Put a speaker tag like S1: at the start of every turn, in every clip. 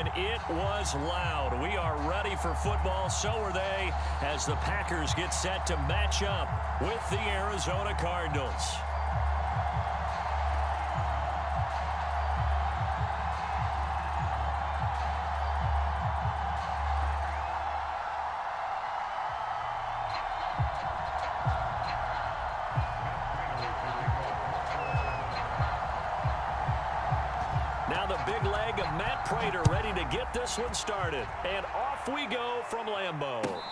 S1: and it was loud. We are ready for football. So are they as the Packers get set to match up with the Arizona Cardinals. Now the big leg of Matt Prater ready to get this one started. And off we go from Lambeau.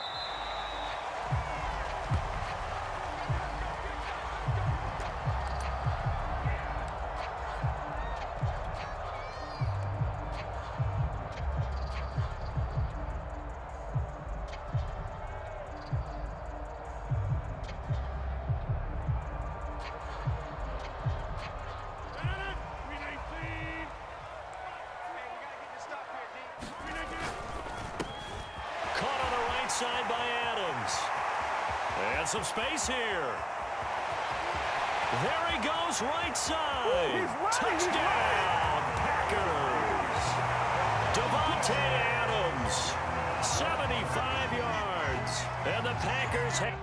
S1: Side by Adams. And some space here. There he goes, right side. Touchdown, Packers. Davante Adams, 75 yards. And the Packers have...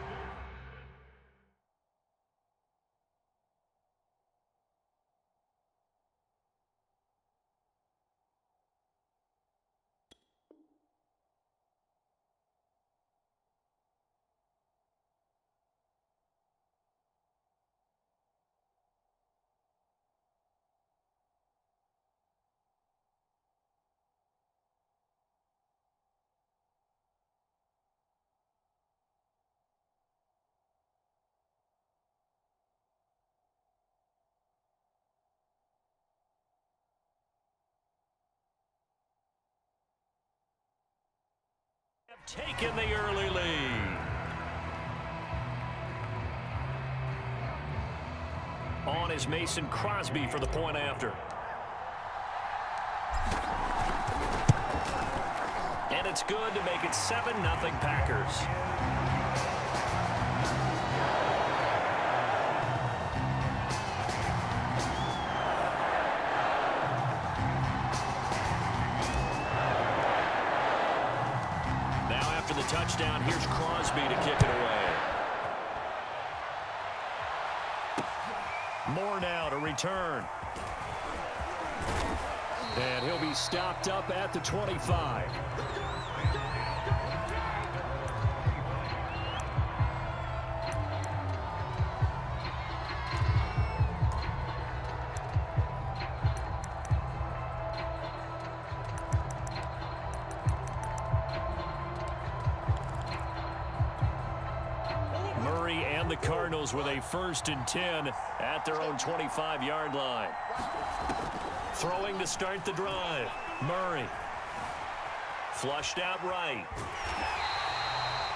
S1: taken the early lead. On is Mason Crosby for the point after. And it's good to make it 7-0 Packers. Touchdown. Here's Crosby to kick it away. Moore now to return. And he'll be stopped up at the 25. The Cardinals with a 1st and 10 at their own 25-yard line. Throwing to start the drive. Murray. Flushed out right.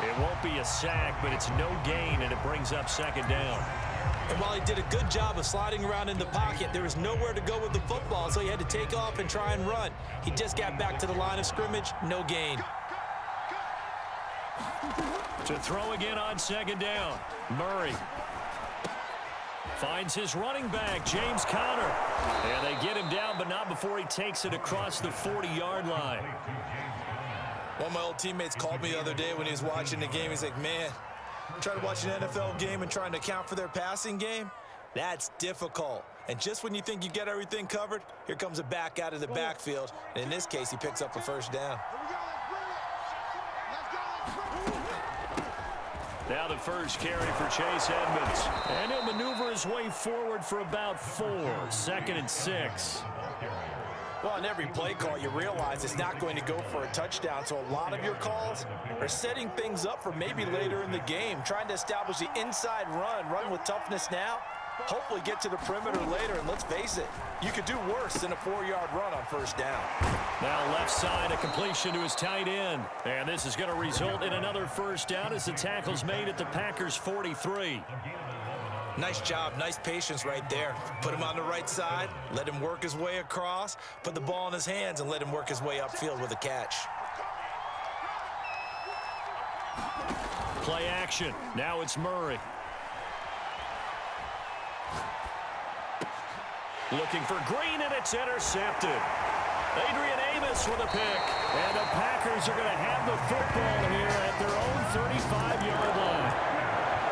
S1: It won't be a sack, but it's no gain, and it brings up 2nd down.
S2: And while he did a good job of sliding around in the pocket, there was nowhere to go with the football, so he had to take off and try and run. He just got back to the line of scrimmage, no gain.
S1: To throw again on 2nd down. Murray finds his running back, James Conner. And they get him down, but not before he takes it across the 40-yard line.
S2: One of my old teammates called me the other day when he was watching the game. He's like, man, trying to watch an NFL game and trying to account for their passing game, that's difficult. And just when you think you get everything covered, here comes a back out of the backfield. And in this case, he picks up a 1st down.
S1: Now the first carry for Chase Edmonds. And he'll maneuver his way forward for about 4. 2nd and 6.
S2: Well, on every play call, you realize it's not going to go for a touchdown. So a lot of your calls are setting things up for maybe later in the game, trying to establish the inside run with toughness now. Hopefully get to the perimeter later, and let's face it, you could do worse than a 4-yard run on 1st down.
S1: Now left side, a completion to his tight end. And this is going to result in another 1st down as the tackle's made at the Packers' 43.
S2: Nice job, nice patience right there. Put him on the right side, let him work his way across, put the ball in his hands, and let him work his way upfield with a catch.
S1: Play action. Now it's Murray. Looking for Green, and it's intercepted. Adrian Amos with a pick.
S3: And the Packers are going to have the football here at their own 35-yard line.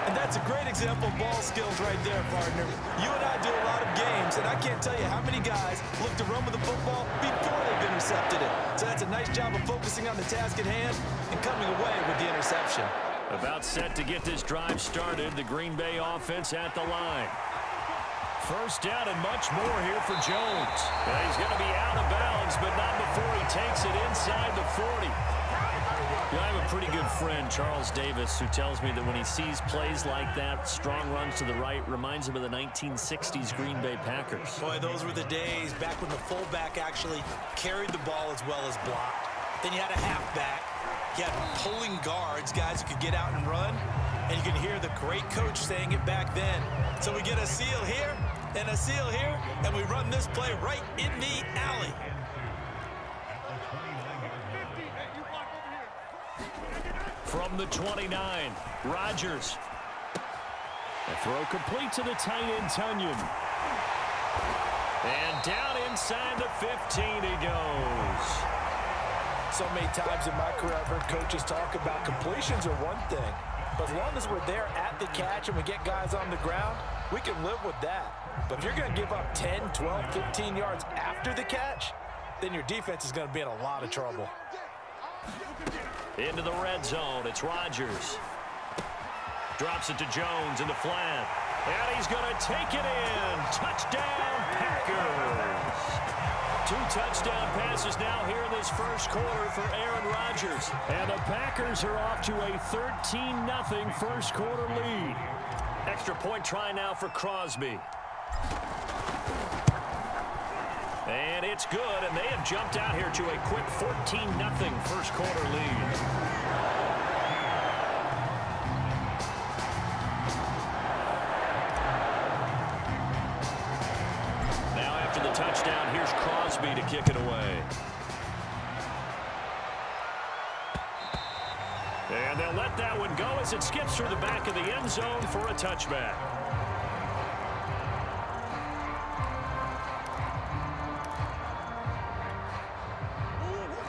S2: And that's a great example of ball skills right there, partner. You and I do a lot of games, and I can't tell you how many guys look to run with the football before they've intercepted it. So that's a nice job of focusing on the task at hand and coming away with the interception.
S1: About set to get this drive started. The Green Bay offense at the line. First down and much more here for Jones. And he's going to be out of bounds, but not before he takes it inside the 40. You know, I have a pretty good friend, Charles Davis, who tells me that when he sees plays like that, strong runs to the right, reminds him of the 1960s Green Bay Packers.
S2: Boy, those were the days back when the fullback actually carried the ball as well as blocked. Then you had a halfback. You had pulling guards, guys who could get out and run. And you can hear the great coach saying it back then. So we get a seal here and a seal here, and we run this play right in the alley.
S1: From the 29, Rodgers. A throw complete to the tight end, Tunyon. And down inside the 15 he goes.
S2: So many times in my career, I've heard coaches talk about completions are one thing. But as long as we're there at the catch and we get guys on the ground, we can live with that. But if you're going to give up 10, 12, 15 yards after the catch, then your defense is going to be in a lot of trouble.
S1: Into the red zone, it's Rodgers. Drops it to Jones in the flat. And he's going to take it in. Touchdown, Packers. 2 touchdown passes now here in this first quarter for Aaron Rodgers.
S3: And the Packers are off to a 13-0 first quarter lead.
S1: Extra point try now for Crosby. And it's good, and they have jumped out here to a quick 14-0 first quarter lead. Now after the touchdown, here's Crosby to kick it away. And they'll let that one go as it skips through the back of the end zone for a touchback.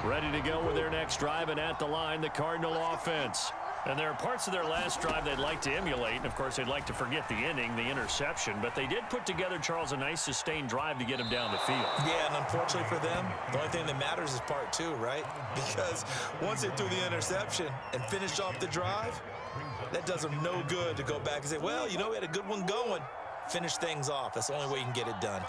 S1: Ready to go with their next drive, and at the line, the Cardinal offense. And there are parts of their last drive they'd like to emulate, and of course they'd like to forget the inning, the interception, but they did put together, Charles, a nice sustained drive to get him down the field.
S2: Yeah, and unfortunately for them, the only thing that matters is part 2, right? Because once they threw the interception and finished off the drive, that does them no good to go back and say, well, you know, we had a good one going. Finish things off. That's the only way you can get it done.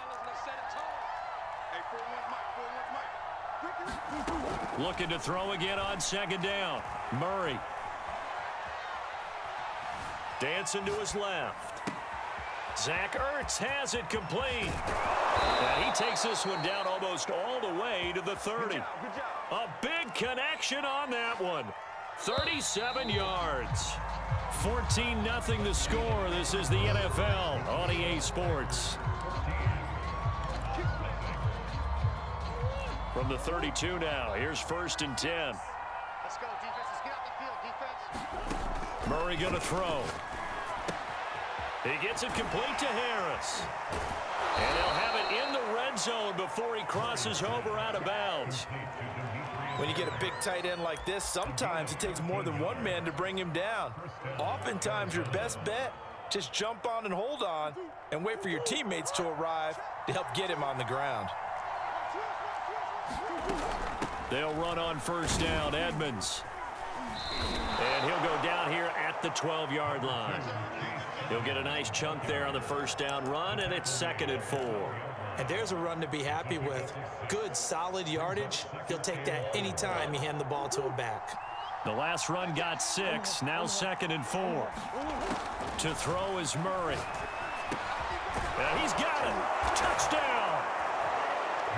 S1: Looking to throw again on second down. Murray. Dancing to his left. Zach Ertz has it complete. And he takes this one down almost all the way to the 30. A big connection on that one. 37 yards. 14-0 the score. This is the NFL on EA Sports. From the 32 now, here's 1st and 10.
S4: Let's go, defense. Let's get out the field, defense.
S1: Murray going to throw. He gets it complete to Harris. And they'll have it in the red zone before he crosses over out of bounds.
S2: When you get a big tight end like this, sometimes it takes more than one man to bring him down. Oftentimes, your best bet, just jump on and hold on and wait for your teammates to arrive to help get him on the ground.
S1: They'll run on first down, Edmonds. And he'll go down here at the 12-yard line. He'll get a nice chunk there on the first down run, and it's 2nd and 4.
S2: And there's a run to be happy with. Good, solid yardage. He'll take that anytime you hand the ball to a back.
S1: The last run got 6, now 2nd and 4. To throw is Murray. And he's got it. Touchdown!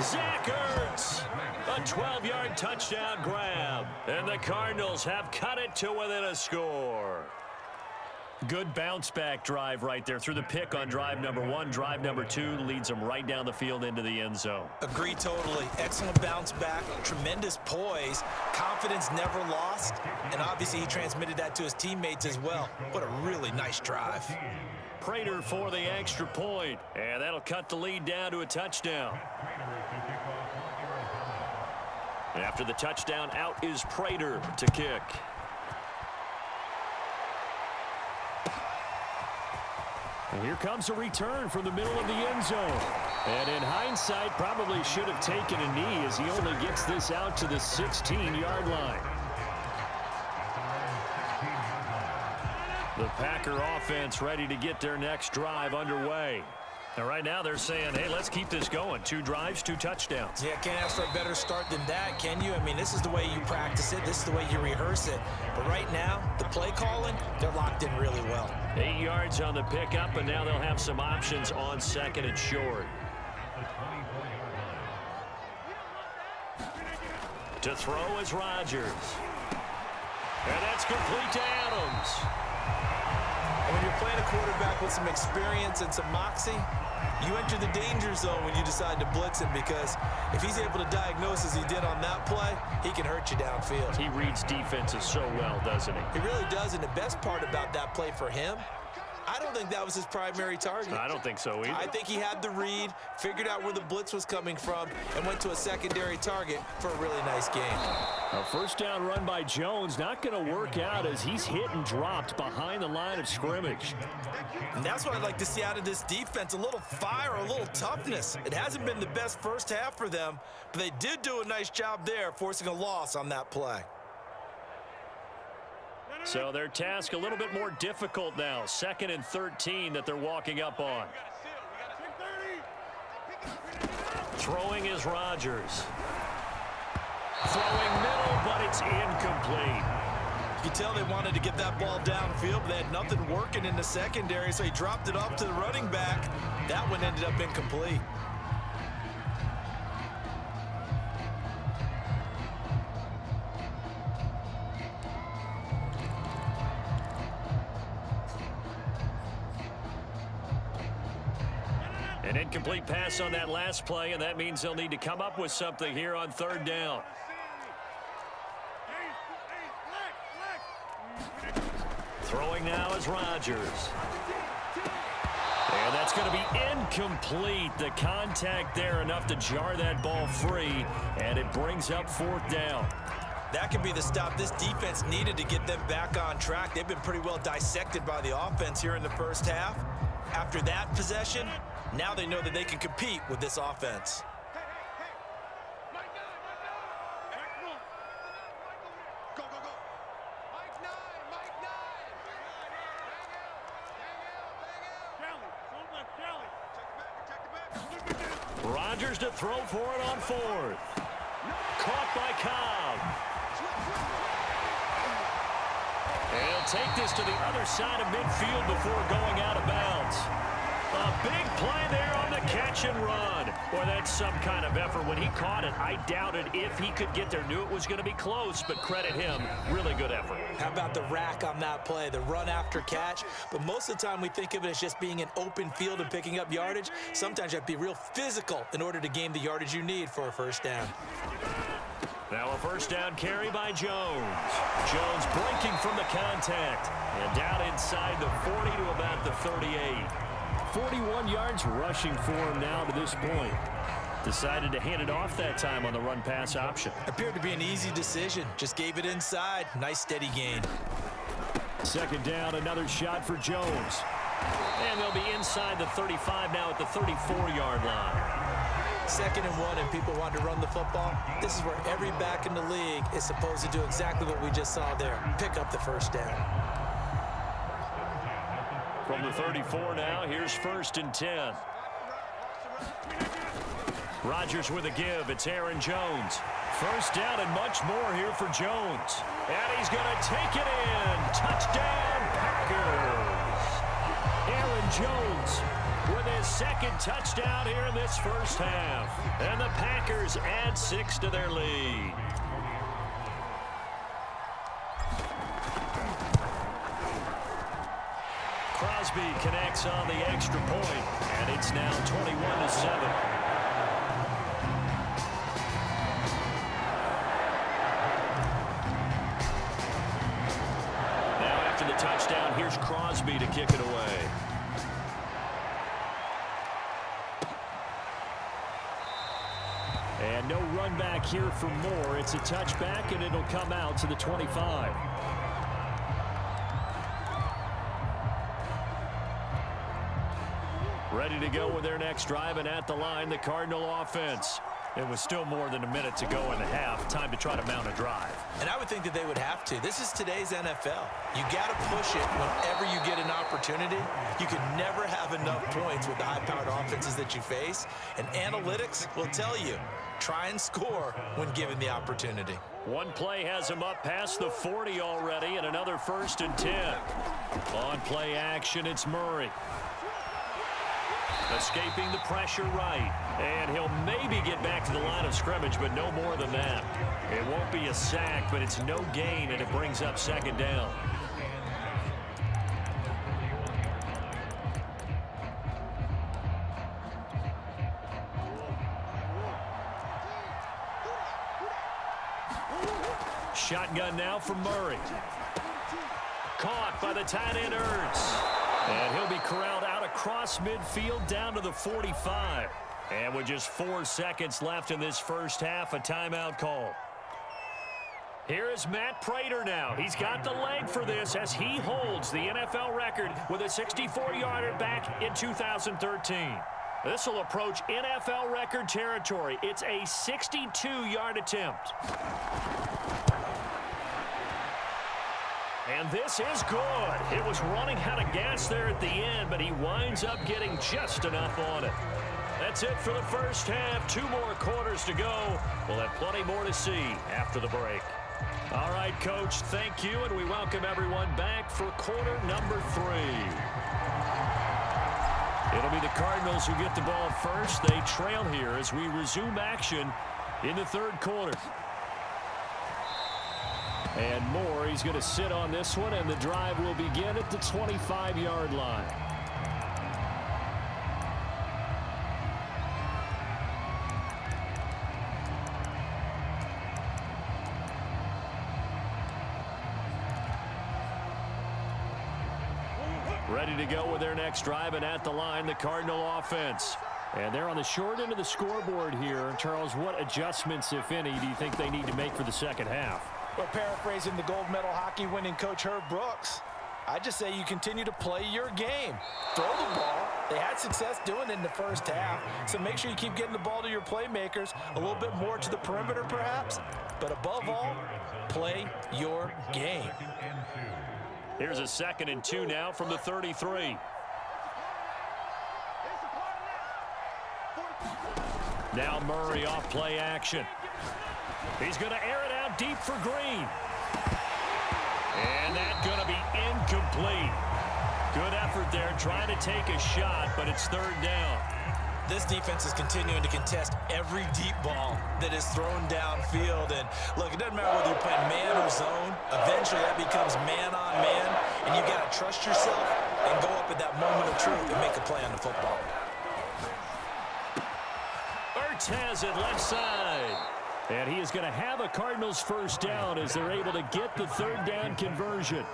S1: Zach Ertz. A 12-yard touchdown grab. And the Cardinals have cut it to within a score. Good bounce-back drive right there through the pick on drive number 1. Drive number 2 leads them right down the field into the end zone.
S2: Agree totally. Excellent bounce back, tremendous poise, confidence never lost, and obviously he transmitted that to his teammates as well. What a really nice drive.
S1: Prater for the extra point, and that'll cut the lead down to a touchdown. After the touchdown, out is Prater to kick.
S3: And here comes a return from the middle of the end zone. And in hindsight, probably should have taken a knee as he only gets this out to the 16-yard line.
S1: The Packer offense ready to get their next drive underway. And right now they're saying, hey, let's keep this going. 2 drives, 2 touchdowns.
S2: Yeah, can't ask for a better start than that, can you? I mean, this is the way you practice it. This is the way you rehearse it. But right now, the play calling, they're locked in really well.
S1: 8 yards on the pickup, and now they'll have some options on 2nd and short. To throw is Rodgers. And that's complete to Adams.
S2: And when you're playing a quarterback with some experience and some moxie, you enter the danger zone when you decide to blitz him, because if he's able to diagnose as he did on that play, he can hurt you downfield.
S1: He reads defenses so well, doesn't he?
S2: He really does, and the best part about that play for him, I don't think that was his primary target.
S1: I don't think so either.
S2: I think he had the read, figured out where the blitz was coming from, and went to a secondary target for a really nice game.
S3: A first down run by Jones, not going to work out as he's hit and dropped behind the line of scrimmage.
S2: And that's what I'd like to see out of this defense, a little fire, a little toughness. It hasn't been the best first half for them, but they did do a nice job there, forcing a loss on that play.
S1: So their task a little bit more difficult now. 2nd and 13 that they're walking up on. Throwing is Rodgers. Throwing middle, but it's incomplete.
S2: You can tell they wanted to get that ball downfield, but they had nothing working in the secondary, so he dropped it off to the running back. That one ended up incomplete.
S1: An incomplete pass on that last play, and that means they'll need to come up with something here on 3rd down. Throwing now is Rodgers. And that's going to be incomplete. The contact there enough to jar that ball free, and it brings up 4th down.
S2: That could be the stop this defense needed to get them back on track. They've been pretty well dissected by the offense here in the first half. After that possession, now they know that they can compete with this offense.
S1: Rodgers to throw for it on 4th. Caught by Cobb. And he'll take this to the other side of midfield before going out of bounds. A big play there on the catch and run. Boy, that's some kind of effort. When he caught it, I doubted if he could get there. Knew it was going to be close, but credit him. Really good effort.
S2: How about the rack on that play, the run after catch? But most of the time we think of it as just being an open field and picking up yardage. Sometimes you have to be real physical in order to gain the yardage you need for a first down.
S1: Now a first down carry by Jones. Jones breaking from the contact. And down inside the 40 to about the 38.
S3: 41 yards rushing for him now to this point.
S1: Decided to hand it off that time on the run-pass option.
S2: Appeared to be an easy decision. Just gave it inside. Nice steady gain.
S3: 2nd down, another shot for Jones.
S1: And they'll be inside the 35 now at the 34-yard line.
S2: 2nd and 1, and people want to run the football. This is where every back in the league is supposed to do exactly what we just saw there. Pick up the first down.
S1: From the 34 now, here's 1st and 10. Rodgers with a give. It's Aaron Jones. First down and much more here for Jones. And he's going to take it in. Touchdown, Packers. Aaron Jones with his 2nd touchdown here in this first half. And the Packers add 6 to their lead. Crosby connects on the extra point, and it's now 21-7. Touchdown. Here's Crosby to kick it away.
S3: And no run return back here for more. It's a touchback, and it'll come out to the 25. Ready to go with their next drive, and at the line, the Cardinal offense. It was still more than a minute to go in the half. Time to try to mount a drive.
S2: And I would think that they would have to. This is today's NFL. You got to push it whenever you get an opportunity. You can never have enough points with the high-powered offenses that you face. And analytics will tell you, try and score when given the opportunity.
S3: One play has him up past the 40 already, and another 1st and 10. On play action, it's Murray. Escaping the pressure right. And he'll maybe get back to the line of scrimmage, but no more than that. It won't be a sack, but it's no gain, and it brings up 2nd down. Shotgun now from Murray. Caught by the tight end Ertz. And he'll be corralled out across midfield down to the 45. And with just 4 seconds left in this first half, a timeout call. Here is Matt Prater now. He's got the leg for this as he holds the NFL record with a 64-yarder back in 2013. This will approach NFL record territory. It's a 62-yard attempt. And this is good. It was running out of gas there at the end, but he winds up getting just enough on it. That's it for the first half. 2 more quarters to go. We'll have plenty more to see after the break. All right, Coach, thank you, and we welcome everyone back for quarter number 3. It'll be the Cardinals who get the ball first. They trail here as we resume action in the 3rd quarter. And Moore, he's going to sit on this one, and the drive will begin at the 25-yard line. Ready to go with their next drive, and at the line, the Cardinal offense. And they're on the short end of the scoreboard here. Charles, what adjustments, if any, do you think they need to make for the second half?
S2: Well, paraphrasing the gold medal hockey winning coach Herb Brooks, I just say you continue to play your game. Throw the ball. They had success doing it in the first half, so make sure you keep getting the ball to your playmakers, a little bit more to the perimeter perhaps, but above all, play your game.
S3: Here's a 2nd and 2 now from the 33. Now Murray off play action. He's going to air it out deep for Green. And that's going to be incomplete. Good effort there trying to take a shot, but it's 3rd down.
S2: This defense is continuing to contest every deep ball that is thrown downfield. And look, it doesn't matter whether you're playing man or zone. Eventually that becomes man on man, and you got to trust yourself and go up at that moment of truth and make a play on the football.
S3: Ertz has it left side. And he is going to have a Cardinals first down as they're able to get the 3rd down conversion.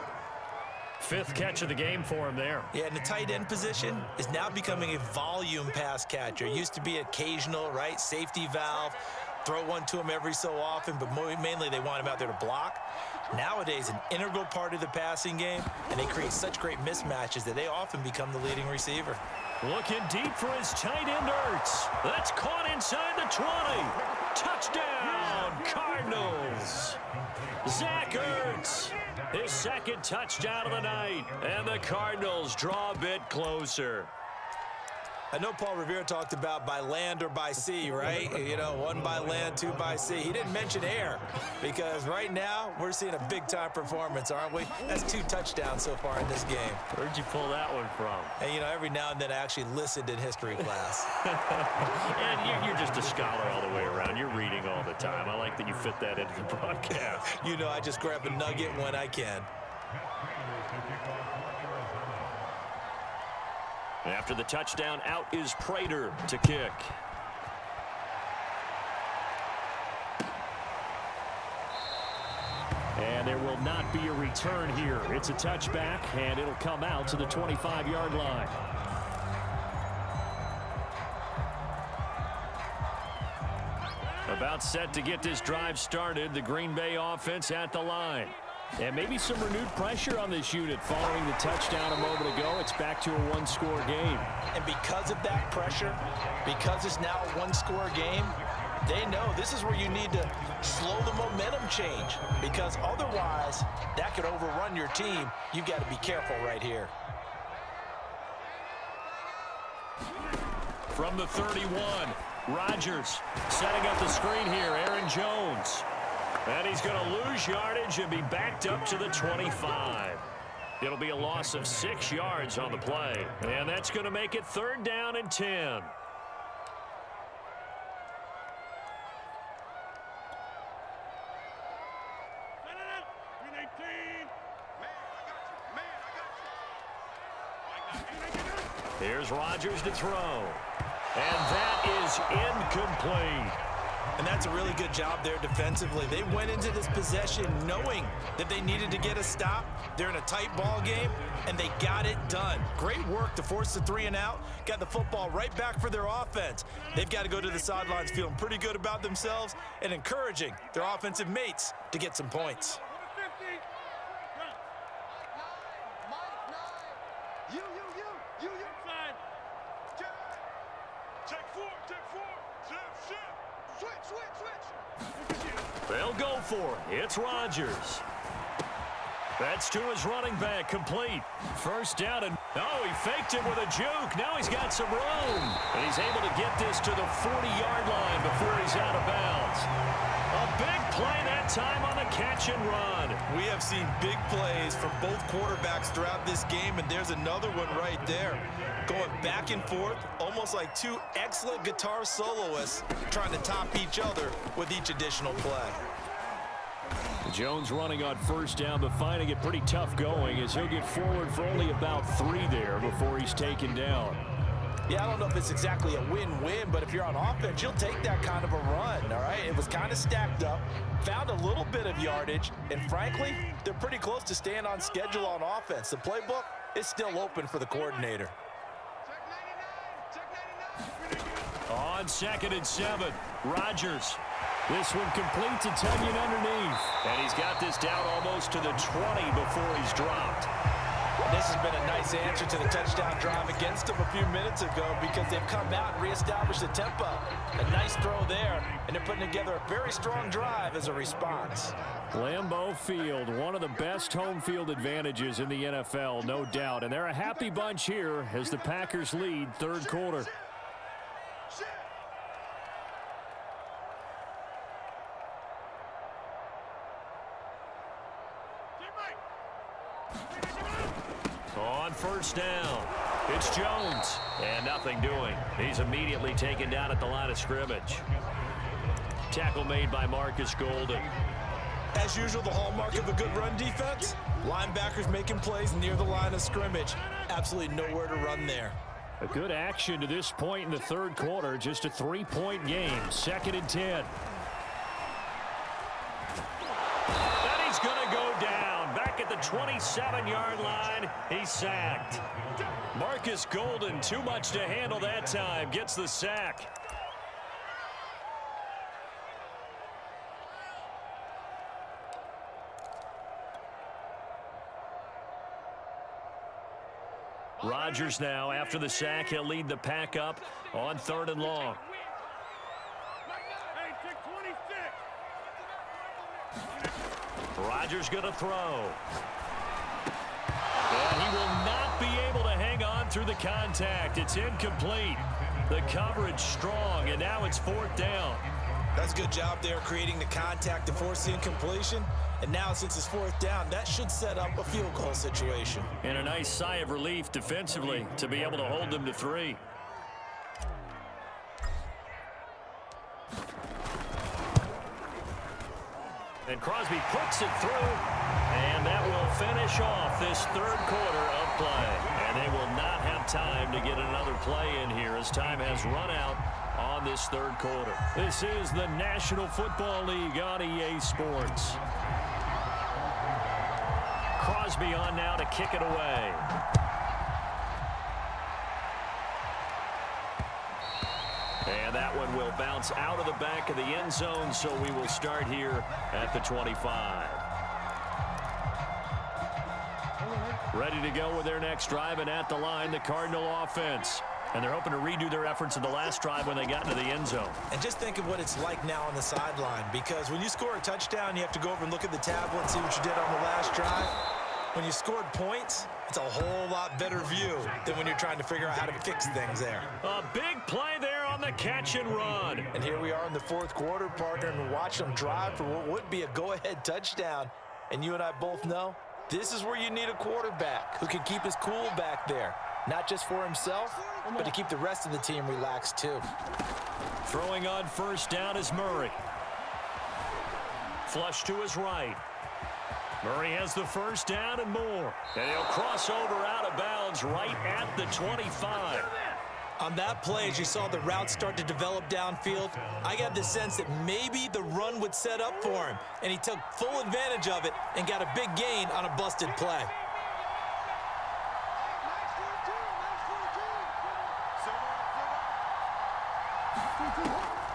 S3: 5th catch of the game for him there.
S2: Yeah, and the tight end position is now becoming a volume pass catcher. It used to be occasional, right? Safety valve. Throw one to him every so often, but mainly they want him out there to block. Nowadays, an integral part of the passing game, and they create such great mismatches that they often become the leading receiver.
S3: Looking deep for his tight end, Ertz. That's caught inside the 20. Touchdown, Cardinals. Zach Ertz, his 2nd touchdown of the night. And the Cardinals draw a bit closer.
S2: I know Paul Revere talked about by land or by sea, right? You know, 1 by land, 2 by sea. He didn't mention air because right now we're seeing a big-time performance, aren't we? That's 2 touchdowns so far in this game.
S3: Where'd you pull that one from?
S2: And, you know, every now and then I actually listened in history class.
S3: And you're just a scholar all the way around. You're reading all the time. I like that you fit that into the broadcast.
S2: You know, I just grab a nugget when I can.
S3: After the touchdown, out is Prater to kick. And there will not be a return here. It's a touchback, and it'll come out to the 25-yard line. A About set to get this drive started. The Green Bay offense at the line. And maybe some renewed pressure on this unit following the touchdown a moment ago. It's back to a one-score game.
S2: And because of that pressure, because it's now a one-score game, they know this is where you need to slow the momentum change, because otherwise that could overrun your team. You've got to be careful right here.
S3: From the 31, Rodgers setting up the screen here. Aaron Jones. And he's going to lose yardage and be backed up to the 25. It'll be a loss of 6 yards on the play. And that's going to make it 3rd down and 10. Here's Rodgers to throw. And that is incomplete.
S2: And that's a really good job there defensively. They went into this possession knowing that they needed to get a stop. They're in a tight ball game, and they got it done. Great work to force the 3 and out. Got the football right back for their offense. They've got to go to the sidelines feeling pretty good about themselves and encouraging their offensive mates to get some points.
S3: They'll go for it. It's Rodgers. That's to his running back, complete. 1st down, and oh, he faked it with a juke. Now he's got some room. And he's able to get this to the 40-yard line before he's out of bounds. A big play that time on the catch and run.
S2: We have seen big plays from both quarterbacks throughout this game, and there's another one right there. Going back and forth, almost like 2 excellent guitar soloists trying to top each other with each additional play.
S3: Jones running on 1st down, but finding it pretty tough going as he'll get forward for only about 3 there before he's taken down.
S2: Yeah, I don't know if it's exactly a win-win, but if you're on offense, you'll take that kind of a run, all right? It was kind of stacked up, found a little bit of yardage, and frankly, they're pretty close to staying on schedule on offense. The playbook is still open for the coordinator.
S3: On 2nd and 7, Rodgers. This one complete to Tunyon underneath. And he's got this down almost to the 20 before he's dropped.
S2: This has been a nice answer to the touchdown drive against them a few minutes ago, because they've come out and reestablished the tempo. A nice throw there, and they're putting together a very strong drive as a response.
S3: Lambeau Field, one of the best home field advantages in the NFL, no doubt. And they're a happy bunch here as the Packers lead 3rd quarter. On 1st down, it's Jones, and nothing doing. He's immediately taken down at the line of scrimmage. Tackle made by Marcus Golden.
S2: As usual, the hallmark of a good run defense, linebackers making plays near the line of scrimmage. Absolutely nowhere to run there.
S3: A good action to this point in the 3rd quarter, just a 3-point game, 2nd and 10. And he's going to go down, back at the 27-yard line. He's sacked. Marcus Golden, too much to handle that time, gets the sack. Rodgers now, after the sack, he'll lead the pack up on 3rd and long. Rodgers going to throw. And he will not be able to hang on through the contact. It's incomplete. The coverage strong, and now it's 4th down.
S2: That's a good job there, creating the contact to force the incompletion. And now, since it's 4th down, that should set up a field goal situation.
S3: And a nice sigh of relief defensively to be able to hold them to 3. And Crosby puts it through, and that will finish off this 3rd quarter of play. And they will not have time to get another play in here as time has run out on this 3rd quarter. This is the National Football League on EA Sports. Crosby on now to kick it away. And that one will bounce out of the back of the end zone, so we will start here at the 25. Ready to go with their next drive, and at the line, the Cardinal offense. And they're hoping to redo their efforts in the last drive when they got into the end zone.
S2: And just think of what it's like now on the sideline, because when you score a touchdown, you have to go over and look at the tablet and see what you did on the last drive. When you scored points, it's a whole lot better view than when you're trying to figure out how to fix things there.
S3: A big play there on the catch and run.
S2: And here we are in the fourth quarter, partner, and watch them drive for what would be a go-ahead touchdown. And you and I both know this is where you need a quarterback who can keep his cool back there. Not just for himself, but to keep the rest of the team relaxed too.
S3: Throwing on first down is Murray. Flush to his right. Murray has the first down and more. And he'll cross over out of bounds right at the 25.
S2: On that play, as you saw the route start to develop downfield, I got the sense that maybe the run would set up for him. And he took full advantage of it and got a big gain on a busted play.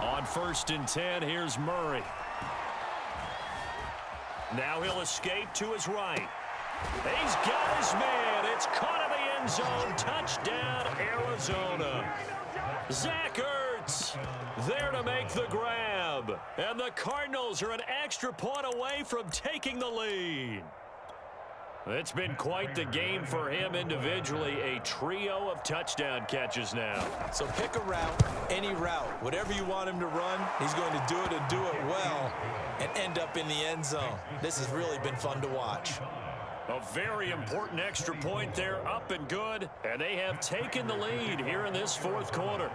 S3: On first and 10, here's Murray. Now he'll escape to his right. He's got his man. It's caught in the end zone. Touchdown, Arizona. Zach Ertz there to make the grab. And the Cardinals are an extra point away from taking the lead. It's been quite the game for him individually. A trio of touchdown catches now.
S2: So pick a route, any route. Whatever you want him to run, he's going to do it and do it well and end up in the end zone. This has really been fun to watch.
S3: A very important extra point there, up and good. And they have taken the lead here in this fourth quarter.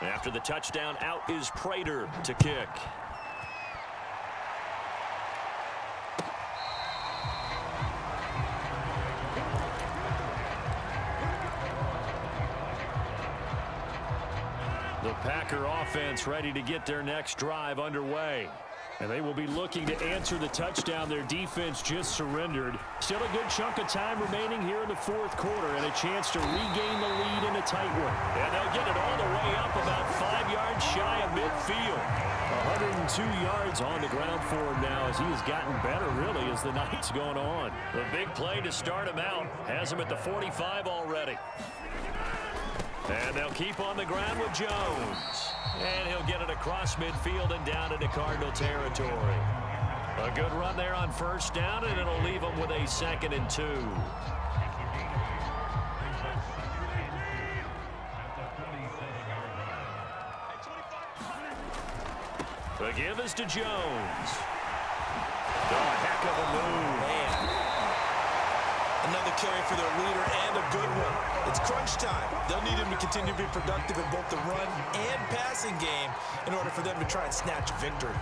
S3: After the touchdown, out is Prater to kick. The Packer offense ready to get their next drive underway. And they will be looking to answer the touchdown their defense just surrendered. Still a good chunk of time remaining here in the fourth quarter and a chance to regain the lead in a tight one. And they'll get it all the way up about 5 yards shy of midfield. 102 yards on the ground for him now as he has gotten better really as the night's going on. The big play to start him out has him at the 45 already. And they'll keep on the ground with Jones. And he'll get it across midfield and down into Cardinal territory. A good run there on first down, and it'll leave them with a 2nd and 2. The give is to Jones. Oh, heck of a move.
S2: Man. Another carry for their leader and a good one. It's crunch time. They'll need him to continue to be productive in both the run and passing game in order for them to try and snatch a victory.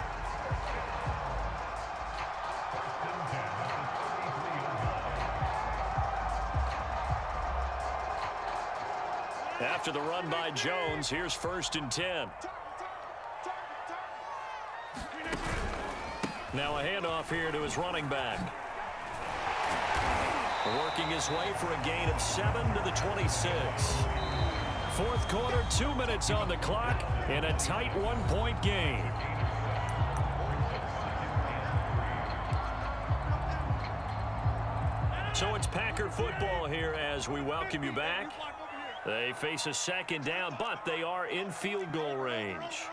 S3: After the run by Jones, here's 1st and 10. Now a handoff here to his running back. Working his way for a gain of 7 to the 26. Fourth quarter, 2 minutes on the clock, and a tight 1-point game. So it's Packer football here as we welcome you back. They face a 2nd down, but they are in field goal range.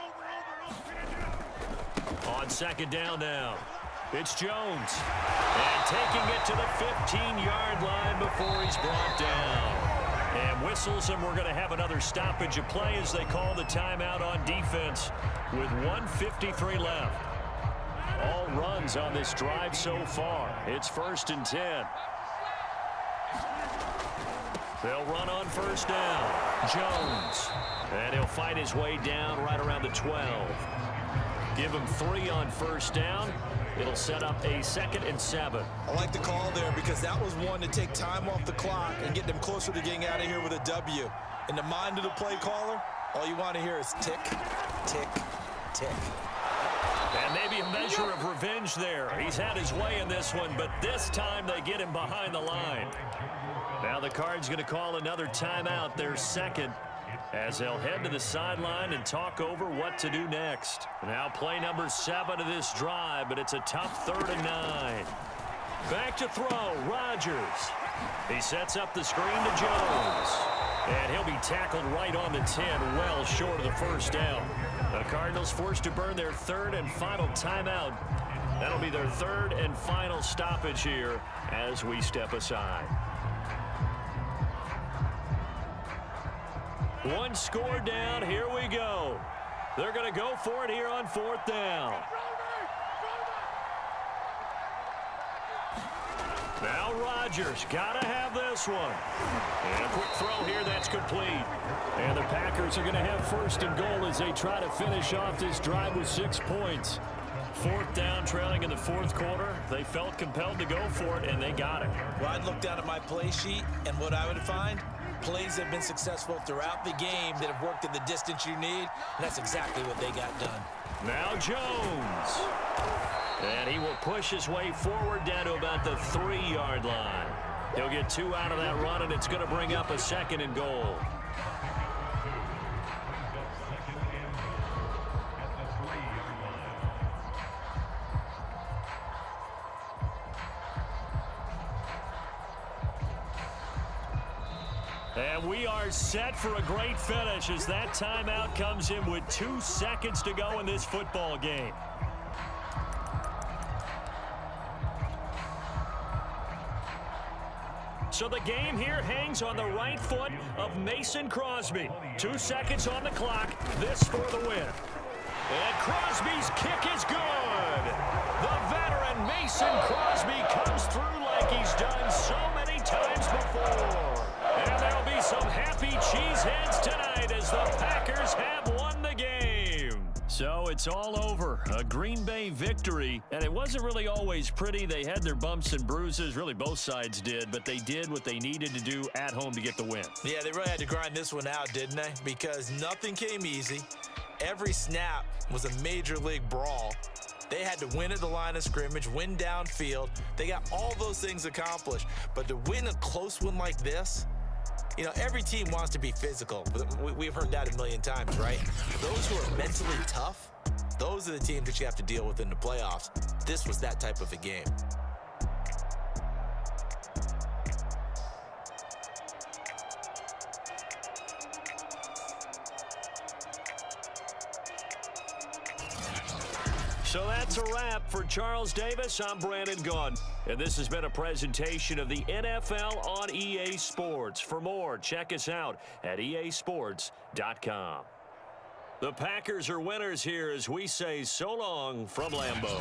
S3: On 2nd down now, it's Jones. And taking it to the 15-yard line before he's brought down. And whistles, and we're going to have another stoppage of play as they call the timeout on defense with 1:53 left. All runs on this drive so far. It's 1st and 10. They'll run on first down. Jones. And he'll fight his way down right around the 12. Give him 3 on first down. It'll set up a 2nd and 7.
S2: I like the call there because that was one to take time off the clock and get them closer to getting out of here with a W. In the mind of the play caller, all you want to hear is tick, tick, tick.
S3: And maybe a measure of revenge there. He's had his way in this one, but this time they get him behind the line. Now the Cards going to call another timeout, their 2nd. as they'll head to the sideline and talk over what to do next. Now play number 7 of this drive, but it's a tough 3rd and 9. Back to throw, Rodgers. He sets up the screen to Jones. And he'll be tackled right on the 10, well short of the first down. The Cardinals forced to burn their 3rd and final timeout. That'll be their 3rd and final stoppage here as we step aside. One score down, here we go. They're going to go for it here on 4th down. Now Rodgers, got to have this one. And a quick throw here, that's complete. And the Packers are going to have 1st and goal as they try to finish off this drive with 6 points. 4th down, trailing in the 4th quarter. They felt compelled to go for it, and they got it.
S2: Well, I'd look down at my play sheet, and what I would find, plays that have been successful throughout the game that have worked at the distance you need, and that's exactly what they got done.
S3: Now Jones. And he will push his way forward down to about the 3-yard line. He'll get 2 out of that run, and it's going to bring up a 2nd and goal. And we are set for a great finish as that timeout comes in with 2 seconds to go in this football game. So the game here hangs on the right foot of Mason Crosby. 2 seconds on the clock. This for the win. And Crosby's kick is good. The veteran Mason Crosby comes through like he's done so many times before. And there'll be some happy cheeseheads tonight as the Packers have won the game. So it's all over. A Green Bay victory. And it wasn't really always pretty. They had their bumps and bruises. Really, both sides did. But they did what they needed to do at home to get the win.
S2: Yeah, they really had to grind this one out, didn't they? Because nothing came easy. Every snap was a major league brawl. They had to win at the line of scrimmage, win downfield. They got all those things accomplished. But to win a close one like this, you know, every team wants to be physical. We've heard that a million times, right? Those who are mentally tough, those are the teams that you have to deal with in the playoffs. This was that type of a game.
S3: So that's a wrap for Charles Davis. I'm Brandon Gunn. And this has been a presentation of the NFL on EA Sports. For more, check us out at easports.com. The Packers are winners here as we say so long from Lambeau.